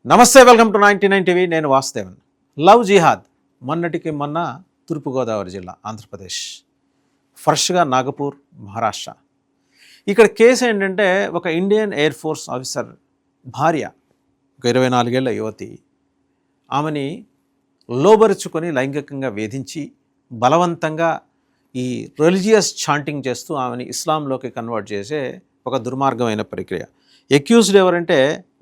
నమస్తే, welcome to 99 TV. నేను Vasudevan. Love జిహాద్ మొన్నటికి మొన్న తూర్పుగోదావరి జిల్లా ఆంధ్రప్రదేశ్, ఫ్రెష్గా నాగపూర్ మహారాష్ట్ర. ఇక్కడ కేసు ఏంటంటే ఒక ఇండియన్ ఎయిర్ ఫోర్స్ ఆఫీసర్ భార్య, ఒక 24 ఏళ్ల యువతి, ఆమెని లోబరుచుకొని లైంగికంగా వేధించి బలవంతంగా ఈ రిలీజియస్ చాంటింగ్ చేస్తూ ఆమెని ఇస్లాంలోకి కన్వర్ట్ చేసే ఒక దుర్మార్గమైన ప్రక్రియ. ఎక్యూజ్డ్ ఎవరంటే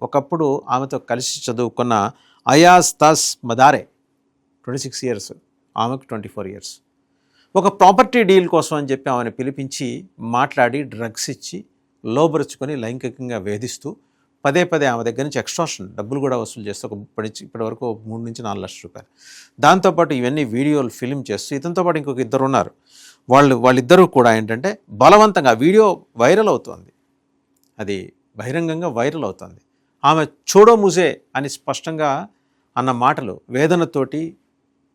ఒకప్పుడు ఆమెతో కలిసి చదువుకున్న అయాజ్ తాస్ మదారే, 26 ఇయర్స్, ఆమెకు 24 ఇయర్స్. ఒక ప్రాపర్టీ డీల్ కోసం అని చెప్పి ఆమెను పిలిపించి మాట్లాడి డ్రగ్స్ ఇచ్చి లోబరుచుకొని లైంగికంగా వేధిస్తూ పదే ఆమె దగ్గర నుంచి ఎక్స్ట్రాషన్ డబ్బులు కూడా వసూలు చేస్తూ ఇప్పటి వరకు 3 నుంచి 4 లక్షల రూపాయలు. దాంతోపాటు ఇవన్నీ వీడియోలు ఫిల్మ్ చేస్తూ ఇతనితో పాటు ఇంకొక ఇద్దరు ఉన్నారు. వాళ్ళిద్దరూ కూడా ఏంటంటే బలవంతంగా వీడియో వైరల్ అవుతుంది, అది బహిరంగంగా వైరల్ అవుతుంది. ఆమె చూడో ముజే అని స్పష్టంగా అన్న మాటలు, వేదనతోటి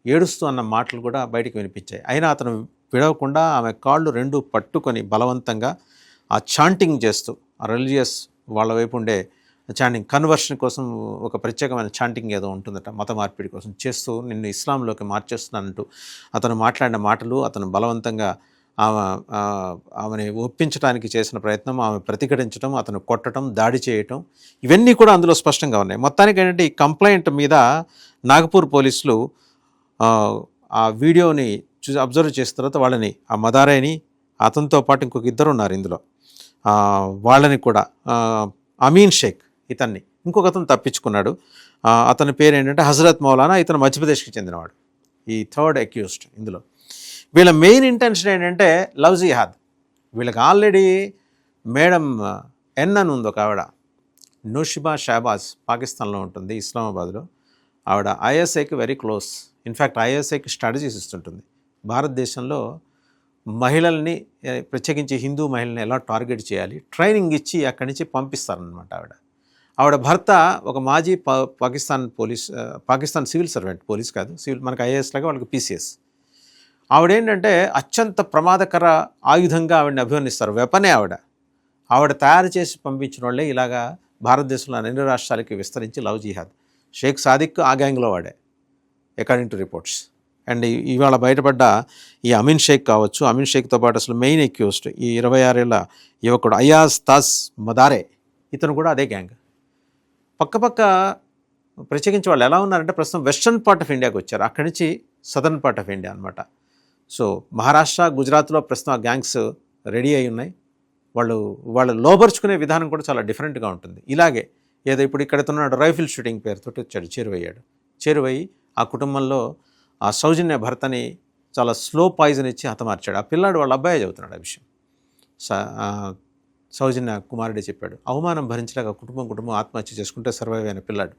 ఏడుస్తూ అన్న మాటలు కూడా బయటికి వినిపించాయి. అయినా అతను విడవకుండా ఆమె కాళ్ళు రెండు పట్టుకొని బలవంతంగా ఆ చాంటింగ్ చేస్తూ, ఆ రిలీజియస్ వాళ్ళ వైపు ఉండే చాంటింగ్, కన్వర్షన్ కోసం ఒక ప్రత్యేకమైన చాంటింగ్ ఏదో ఉంటుందట, మత మార్పిడి కోసం చేస్తూ నిన్ను ఇస్లాంలోకి మార్చేస్తున్నానంటూ అతను మాట్లాడిన మాటలు, అతను బలవంతంగా ఆమెని ఒప్పించడానికి చేసిన ప్రయత్నం, ఆమె ప్రతిఘటించడం, అతను కొట్టడం, దాడి చేయటం, ఇవన్నీ కూడా అందులో స్పష్టంగా ఉన్నాయి. మొత్తానికి ఏంటంటే ఈ కంప్లైంట్ మీద నాగపూర్ పోలీసులు ఆ వీడియోని చూసి అబ్జర్వ్ చేసిన తర్వాత వాళ్ళని, ఆ మదారేని, అతనితో పాటు ఇంకొక ఇద్దరు ఉన్నారు ఇందులో, వాళ్ళని కూడా, అమీన్ షేక్ ఇతన్ని, ఇంకొక అతను తప్పించుకున్నాడు. అతని పేరు ఏంటంటే హజరత్ మౌలానా. ఇతను మధ్యప్రదేశ్కి చెందినవాడు, ఈ థర్డ్ అక్యూజ్డ్. ఇందులో వీళ్ళ మెయిన్ ఇంటెన్షన్ ఏంటంటే లవ్ జిహాద్. వీళ్ళకి ఆల్రెడీ మేడం ఎన్ అని ఉంది ఒక ఆవిడ, నూషిబా షాబాజ్, పాకిస్తాన్లో ఉంటుంది, ఇస్లామాబాద్లో. ఆవిడ ఐఎస్ఐకి వెరీ క్లోజ్. ఇన్ఫ్యాక్ట్ ఐఎస్ఐకి స్ట్రాటజీస్ ఇస్తుంటుంది. భారతదేశంలో మహిళల్ని, ప్రత్యేకించి హిందూ మహిళల్ని ఎలా టార్గెట్ చేయాలి ట్రైనింగ్ ఇచ్చి అక్కడి నుంచి పంపిస్తారనమాట. ఆవిడ భర్త ఒక మాజీ పాకిస్తాన్ సివిల్ సర్వెంట్, పోలీస్ కాదు, సివిల్, మనకు ఐఏఎస్ లాగా వాళ్ళకి పీసీఎస్. ఆవిడేంటంటే అత్యంత ప్రమాదకర ఆయుధంగా ఆవిడని అభివర్ణిస్తారు, వెపనే ఆవిడ తయారు చేసి పంపించిన వాళ్ళే ఇలాగా భారతదేశంలో అన్ని రాష్ట్రాలకి విస్తరించి లవ్ జిహాద్. షేక్ సాదిక్ ఆ గ్యాంగ్లో వాడే, అకార్డింగ్ టు రిపోర్ట్స్. అండ్ ఇవాళ బయటపడ్డ ఈ అమీన్ షేక్ కావచ్చు, అమీన్ షేక్తో పాటు అసలు మెయిన్ అక్యూజ్డ్ ఈ 26 ఏళ్ల యువకుడు అయాజ్ తాస్ మదారే, ఇతను కూడా అదే గ్యాంగ్. పక్క ప్రత్యేకించి వాళ్ళు ఎలా ఉన్నారంటే ప్రస్తుతం వెస్ట్రన్ పార్ట్ ఆఫ్ ఇండియాకి వచ్చారు, అక్కడి నుంచి సదర్న్ పార్ట్ ఆఫ్ ఇండియా అనమాట. సో మహారాష్ట్ర, గుజరాత్లో ప్రస్తుతం ఆ గ్యాంగ్స్ రెడీ అయి ఉన్నాయి. వాళ్ళు లోబర్చుకునే విధానం కూడా చాలా డిఫరెంట్గా ఉంటుంది. ఇలాగే ఏదో ఇప్పుడు ఇక్కడ ఉన్నాడు, రైఫిల్ షూటింగ్ పేరుతో వచ్చాడు, చేరువయ్యి ఆ కుటుంబంలో ఆ సౌజన్య భర్తని చాలా స్లో పాయిజన్ ఇచ్చి హతమార్చాడు. ఆ పిల్లాడు వాళ్ళ అబ్బాయి చెబుతున్నాడు ఆ విషయం. సౌజన్య కుమారుడే చెప్పాడు. అవమానం భరించలేక కుటుంబం ఆత్మహత్య చేసుకుంటే సర్వైవ్ అయిన పిల్లాడు.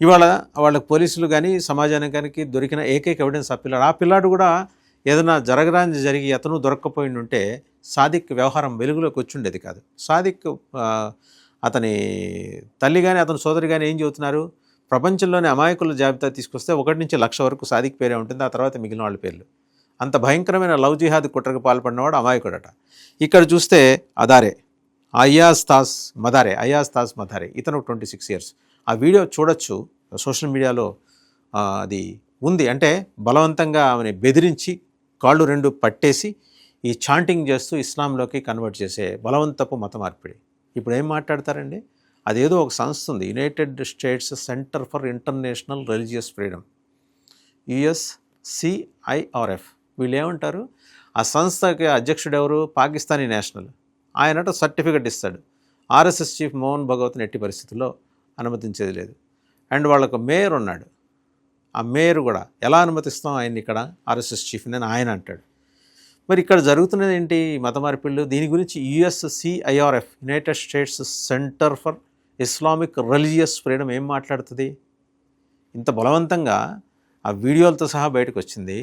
ఇవాళ వాళ్ళకి పోలీసులు కానీ సమాజానికి దొరికిన ఏకైక ఎవిడెన్స్ ఆ పిల్లాడు కూడా ఏదైనా జరిగి అతను దొరక్కపోయి ఉంటే సాదిక్ వ్యవహారం వెలుగులోకి వచ్చుండేది కాదు. సాదిక్ అతని తల్లి కానీ అతని సోదరి కానీ ఏం చెబుతున్నారు, ప్రపంచంలోని అమాయకుల జాబితా తీసుకొస్తే 1 నుంచి 1,00,000 వరకు సాదిక్ పేరే ఉంటుంది, ఆ తర్వాత మిగిలిన వాళ్ళ పేర్లు. అంత భయంకరమైన లవ్ జిహాద్ కుట్రకు పాల్పడినవాడు అమాయకుడట. ఇక్కడ చూస్తే అయాజ్ తాస్ మదారే, ఇతను 26 ఇయర్స్. ఆ వీడియో చూడొచ్చు, సోషల్ మీడియాలో అది ఉంది. అంటే బలవంతంగా ఆమెని బెదిరించి కాళ్ళు 2 పట్టేసి ఈ చాంటింగ్ చేస్తూ ఇస్లాంలోకి కన్వర్ట్ చేసే బలవంతపు మత మార్పిడి. ఇప్పుడు ఏం మాట్లాడతారండి, అదేదో ఒక సంస్థ ఉంది, United states centre for international religious freedom, USCIRF. వీళ్ళు ఏమంటారు, ఆ సంస్థకి అధ్యక్షుడు ఎవరు, పాకిస్తానీ నేషనల్. ఆయనట సర్టిఫికెట్ ఇస్తాడు. RSS చీఫ్ మోహన్ భగవత్ని ఎట్టి పరిస్థితుల్లో అనుమతించేది లేదు. అండ్ వాళ్ళకు మేయర్ ఉన్నాడు, ఆ మేయర్ కూడా ఎలా అనుమతిస్తాం ఆయన్ని ఇక్కడ, RSS చీఫ్ని అని ఆయన అంటాడు. మరి ఇక్కడ జరుగుతున్నది ఏంటి, మత మార్పిళ్ళు? దీని గురించి USCIRF, United states centre for Islamic religious freedom ఏం మాట్లాడుతుంది? ఇంత బలవంతంగా ఆ వీడియోలతో సహా బయటకు వచ్చింది.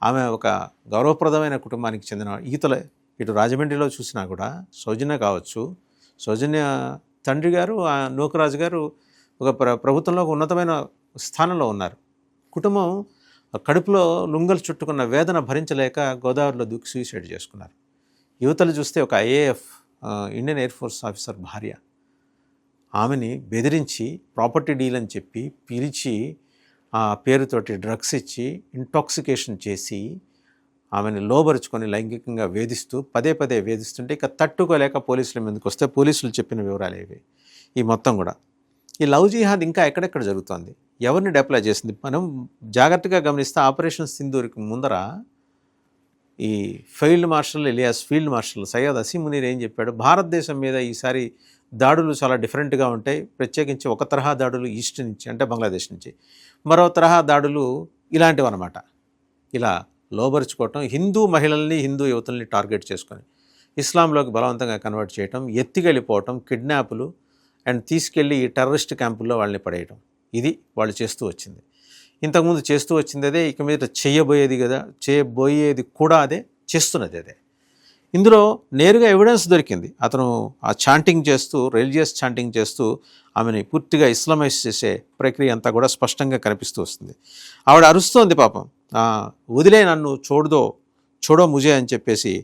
ఆమె ఒక గౌరవప్రదమైన కుటుంబానికి చెందిన ఇటు రాజమండ్రిలో చూసినా కూడా సౌజన్య కావచ్చు, సౌజన్య తండ్రి గారు నూకరాజు గారు ఒక ప్రభుత్వంలో ఉన్నతమైన స్థానంలో ఉన్నారు. కుటుంబం కడుపులో లుంగలు చుట్టుకున్న వేదన భరించలేక గోదావరిలో దూకి సూసైడ్ చేసుకున్నారు. యువతలు చూస్తే ఒక IAF, Indian air force officer భార్య, ఆమెని బెదిరించి ప్రాపర్టీ డీల్ అని చెప్పి పిలిచి ఆ పేరుతోటి డ్రగ్స్ ఇచ్చి ఇంటాక్సికేషన్ చేసి ఆమెను లోబరుచుకొని లైంగికంగా వేధిస్తూ పదే పదే వేధిస్తుంటే ఇక తట్టుకోలేక పోలీసుల మీదకి వస్తే పోలీసులు చెప్పిన వివరాలు ఇవి. ఈ మొత్తం కూడా ఈ లవ్ జిహాద్ ఇంకా ఎక్కడెక్కడ జరుగుతోంది, ఎవరిని డిప్లాయ్ చేసింది? మనం జాగ్రత్తగా గమనిస్తే ఆపరేషన్ సింధూర్కి ముందర ఈ field marshal alias field marshal Syed Asim Munir ఏం చెప్పాడు, భారతదేశం మీద ఈసారి దాడులు చాలా డిఫరెంట్గా ఉంటాయి, ప్రత్యేకించి ఒక తరహా దాడులు ఈస్ట్ నుంచి అంటే బంగ్లాదేశ్ నుంచి, మరో తరహా దాడులు ఇలాంటివి అన్నమాట. ఇలా లోబరుచుకోవటం, హిందూ మహిళల్ని హిందూ యువతుల్ని టార్గెట్ చేసుకొని ఇస్లాంలోకి బలవంతంగా కన్వర్ట్ చేయటం, ఎత్తికెళ్ళిపోవటం, కిడ్నాపులు అండ్ తీసుకెళ్ళి ఈ టెర్రరిస్ట్ క్యాంపుల్లో వాళ్ళని పడేయటం, ఇది వాళ్ళు చేస్తూ వచ్చింది. ఇంతకుముందు చేస్తూ వచ్చింది అదే, ఇక మీద చేయబోయేది కూడా అదే, చేస్తున్నది అదే. ఇందులో నేరుగా ఎవిడెన్స్ దొరికింది. అతను ఆ చాంటింగ్ చేస్తూ, రిలీజియస్ చాంటింగ్ చేస్తూ ఆమెని పూర్తిగా ఇస్లామైజ్ చేసే ప్రక్రియ అంతా కూడా స్పష్టంగా కనిపిస్తూ వస్తుంది. ఆవిడ అరుస్తోంది పాపం, వదిలే నన్ను, చూడో ముజే అని చెప్పేసి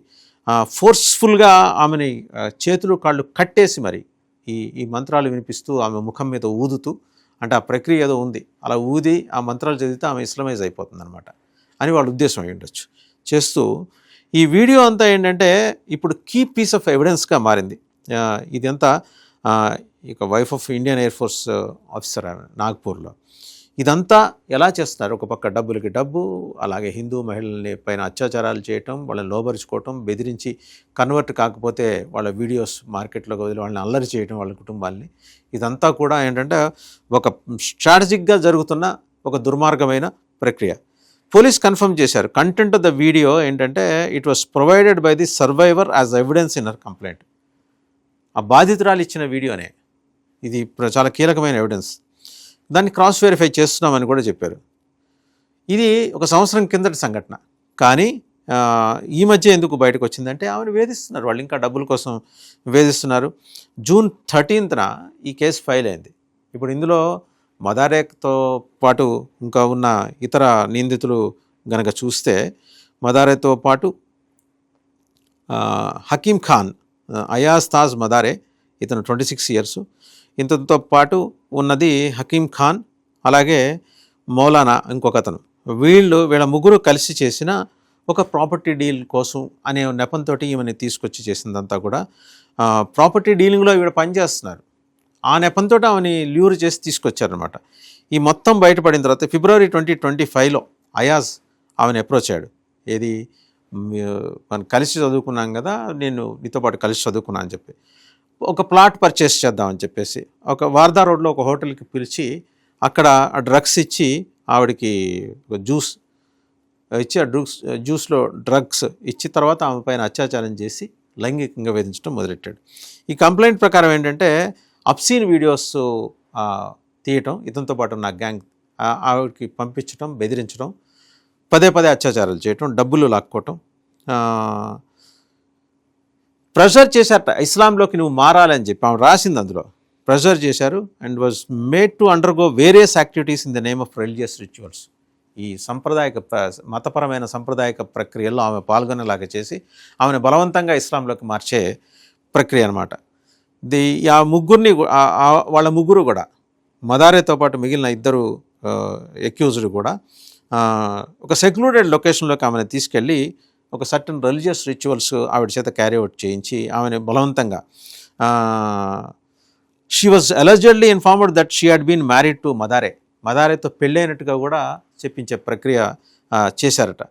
ఫోర్స్ఫుల్గా ఆమెని చేతులు కాళ్ళు కట్టేసి మరి ఈ మంత్రాలు వినిపిస్తూ ఆమె ముఖం మీద ఊదుతూ, అంటే ఆ ప్రక్రియ ఏదో ఉంది, అలా ఊది ఆ మంత్రాలు చదివితే ఆమె ఇస్లామైజ్ అయిపోతుంది అనమాట అని వాళ్ళ ఉద్దేశం అయి ఉండొచ్చు. చేస్తూ ఈ వీడియో అంతా ఏంటంటే ఇప్పుడు కీ పీస్ ఆఫ్ ఎవిడెన్స్గా మారింది. ఇదంతా ఇక wife of Indian air force officer ఆమె నాగ్పూర్లో. ఇదంతా ఎలా చేస్తున్నారు? ఒక పక్క డబ్బులకి డబ్బు, అలాగే హిందూ మహిళల్ని పైన అత్యాచారాలు చేయటం, వాళ్ళని లోబరుచుకోవటం, బెదిరించి కన్వర్ట్ కాకపోతే వాళ్ళ వీడియోస్ మార్కెట్లోకి వదిలి వాళ్ళని అల్లరి చేయటం, వాళ్ళ కుటుంబాలని. ఇదంతా కూడా ఏంటంటే ఒక స్ట్రాటజిక్గా జరుగుతున్న ఒక దుర్మార్గమైన ప్రక్రియ. పోలీస్ కన్ఫర్మ్ చేశారు, కంటెంట్ ఆఫ్ ద వీడియో ఏంటంటే it was provided by the survivor as evidence in her complaint. ఆ బాధితురాలు ఇచ్చిన వీడియోనే ఇది, చాలా కీలకమైన ఎవిడెన్స్. దాన్ని క్రాస్ వెరిఫై చేస్తున్నామని కూడా చెప్పారు. ఇది 1 సంవత్సరం కిందటి సంఘటన, కానీ ఈ మధ్య ఎందుకు బయటకు వచ్చిందంటే ఆమెను వేధిస్తున్నారు వాళ్ళు, ఇంకా డబ్బుల కోసం వేధిస్తున్నారు. జూన్ 13న ఈ కేసు ఫైల్ అయింది. ఇప్పుడు ఇందులో మదారేతో పాటు ఇంకా ఉన్న ఇతర నిందితులు గనక చూస్తే, మదారేతో పాటు హకీం ఖాన్, అయాజ్ తాజ్ మదారే, ఇతను 26 ఇయర్స్. ఇంతతో పాటు ఉన్నది హకీం ఖాన్, అలాగే మౌలానా ఇంకొక అతను. వీళ్ళ ముగ్గురు కలిసి చేసిన ఒక ప్రాపర్టీ డీల్ కోసం అనే నెపంతో ఈమెని తీసుకొచ్చి చేసిందంతా కూడా. ప్రాపర్టీ డీలింగ్లో ఈవిడ పనిచేస్తున్నారు, ఆ నెపంతో ఆమెని ల్యూర్ చేసి తీసుకొచ్చారనమాట. ఈ మొత్తం బయటపడిన తర్వాత ఫిబ్రవరి 2025లో అయాజ్ ఆమెను అప్రోచ్ అయ్యాడు. ఏది, మనం కలిసి చదువుకున్నాం కదా, నేను నీతో పాటు కలిసి చదువుకున్నాను అని చెప్పి ఒక ప్లాట్ పర్చేస్ చేద్దామని చెప్పేసి ఒక వార్దా రోడ్లో ఒక హోటల్కి పిలిచి అక్కడ ఆ డ్రగ్స్ ఇచ్చి ఆవిడకి జ్యూస్ ఇచ్చి, ఆ జ్యూస్లో డ్రగ్స్ ఇచ్చి తర్వాత ఆమె పైన అత్యాచారం చేసి లైంగికంగా వేధించడం మొదలెట్టాడు. ఈ కంప్లైంట్ ప్రకారం ఏంటంటే అబ్సీన్ వీడియోస్ తీయటం, ఇతనితో పాటు ఉన్న గ్యాంగ్ ఆవిడకి పంపించడం, బెదిరించడం, పదే అత్యాచారాలు చేయటం, డబ్బులు లాక్కోవటం, ప్రెషర్ చేశారట ఇస్లాంలోకి నువ్వు మారాలని చెప్పి ఆమె రాసింది. అందులో ప్రెషర్ చేశారు and was made to undergo various activities in the name of religious rituals. ఈ మతపరమైన సాంప్రదాయక ప్రక్రియల్లో ఆమె పాల్గొనేలాగా చేసి ఆమెను బలవంతంగా ఇస్లాంలోకి మార్చే ప్రక్రియ అనమాట. ఆ ముగ్గురిని, వాళ్ళ ముగ్గురు కూడా, మదారేతో పాటు మిగిలిన 2 ఎక్యూజ్డ్ కూడా ఒక సెక్లూడెడ్ లొకేషన్లోకి ఆమెను తీసుకెళ్ళి ఒక సర్టన్ రిలీజియస్ రిచువల్స్ ఆవిడ చేత క్యారీ అవుట్ చేయించి ఆమెను బలవంతంగా, she was allegedly informed that she had been married to మదారేతో పెళ్ళైనట్టుగా కూడా చెప్పించే ప్రక్రియ చేశారట.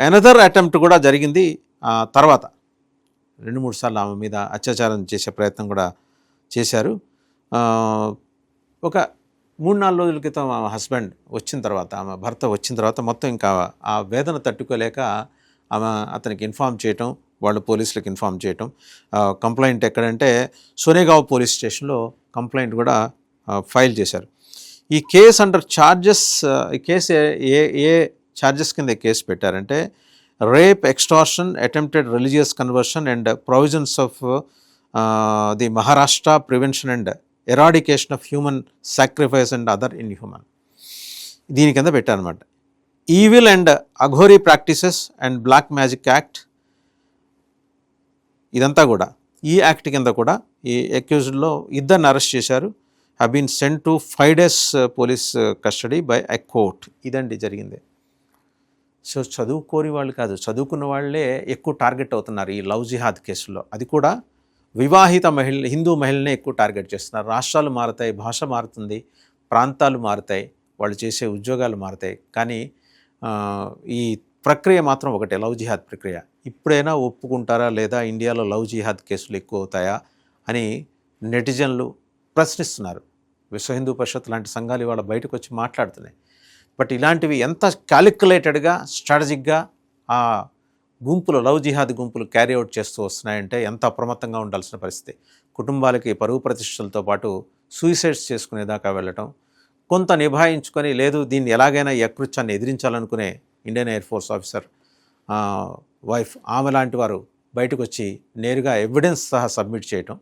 ఎనదర్ అటెంప్ట్ కూడా జరిగింది. తర్వాత 2-3 సార్లు ఆమె మీద అత్యాచారం చేసే ప్రయత్నం కూడా చేశారు. ఒక 3-4 రోజుల క్రితం ఆమె హస్బెండ్ వచ్చిన తర్వాత, ఆమె భర్త వచ్చిన తర్వాత మొత్తం ఇంకా ఆ వేదన తట్టుకోలేక ఆమె అతనికి ఇన్ఫామ్ చేయటం, వాళ్ళు పోలీసులకు ఇన్ఫామ్ చేయటం. కంప్లైంట్ ఎక్కడంటే సోనేగావ్ పోలీస్ స్టేషన్లో కంప్లైంట్ కూడా ఫైల్ చేశారు. ఈ కేసు అండర్ ఛార్జెస్, ఈ కేసు ఏ ఛార్జెస్ కింద కేసు పెట్టారంటే rape, extortion, attempted religious conversion and provisions of the Maharashtra prevention and eradication of human sacrifice and other inhuman, దీని కింద పెట్టారనమాట. Evil and Aghori practices and black magic act, ఇదంతా కూడా ఈ యాక్ట్ కింద కూడా ఈ అక్యూజ్డ్లో ఇద్దరిని అరెస్ట్ చేశారు. Have been sent to 5 days police custody by a court. ఇదండి జరిగింది. సో చదువుకోని వాళ్ళు కాదు, చదువుకున్న వాళ్ళే ఎక్కువ టార్గెట్ అవుతున్నారు ఈ లవ్ జిహాద్ కేసులో. అది కూడా వివాహిత హిందూ మహిళనే ఎక్కువ టార్గెట్ చేస్తున్నారు. రాష్ట్రాలు మారుతాయి, భాష మారుతుంది, ప్రాంతాలు మారుతాయి, వాళ్ళు చేసే ఉద్యోగాలు మారుతాయి, కానీ ఈ ప్రక్రియ మాత్రం ఒకటే, లవ్ జిహాద్ ప్రక్రియ. ఇప్పుడైనా ఒప్పుకుంటారా లేదా ఇండియాలో లవ్ జిహాద్ కేసులు ఎక్కువ అవుతాయా అని నెటిజన్లు ప్రశ్నిస్తున్నారు. విశ్వ హిందూ పరిషత్ లాంటి సంఘాలు ఇవాళ బయటకు వచ్చి మాట్లాడుతున్నాయి. బట్ ఇలాంటివి ఎంత క్యాలిక్యులేటెడ్గా, స్ట్రాటజిక్గా ఆ గుంపులు, లవ్ జిహాద్ గుంపులు క్యారీ అవుట్ చేస్తూ వస్తున్నాయంటే ఎంత అప్రమత్తంగా ఉండాల్సిన పరిస్థితి. కుటుంబాలకి పరువు ప్రతిష్టలతో పాటు సూసైడ్స్ చేసుకునేదాకా వెళ్ళటం, కొంత నిభాయించుకొని లేదు దీన్ని ఎలాగైనా ఈ అకృత్యాన్ని ఎదిరించాలనుకునే Indian air force officer wife, ఆమె లాంటి వారు బయటకు వచ్చి నేరుగా ఎవిడెన్స్ సహా సబ్మిట్ చేయటం.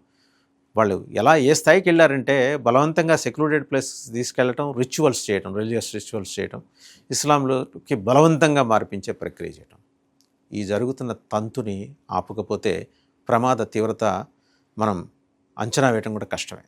వాళ్ళు ఎలా ఏ స్థాయికి వెళ్ళారంటే బలవంతంగా సెక్లూడెడ్ ప్లేస్ తీసుకెళ్ళటం, రిచువల్స్ చేయటం, రిలీజియస్ రిచువల్స్ చేయటం, ఇస్లాంలోకి బలవంతంగా మార్పించే ప్రక్రియ చేయటం. ఈ జరుగుతున్న తంతుని ఆపకపోతే ప్రమాద తీవ్రత మనం అంచనా వేయటం కూడా కష్టమే.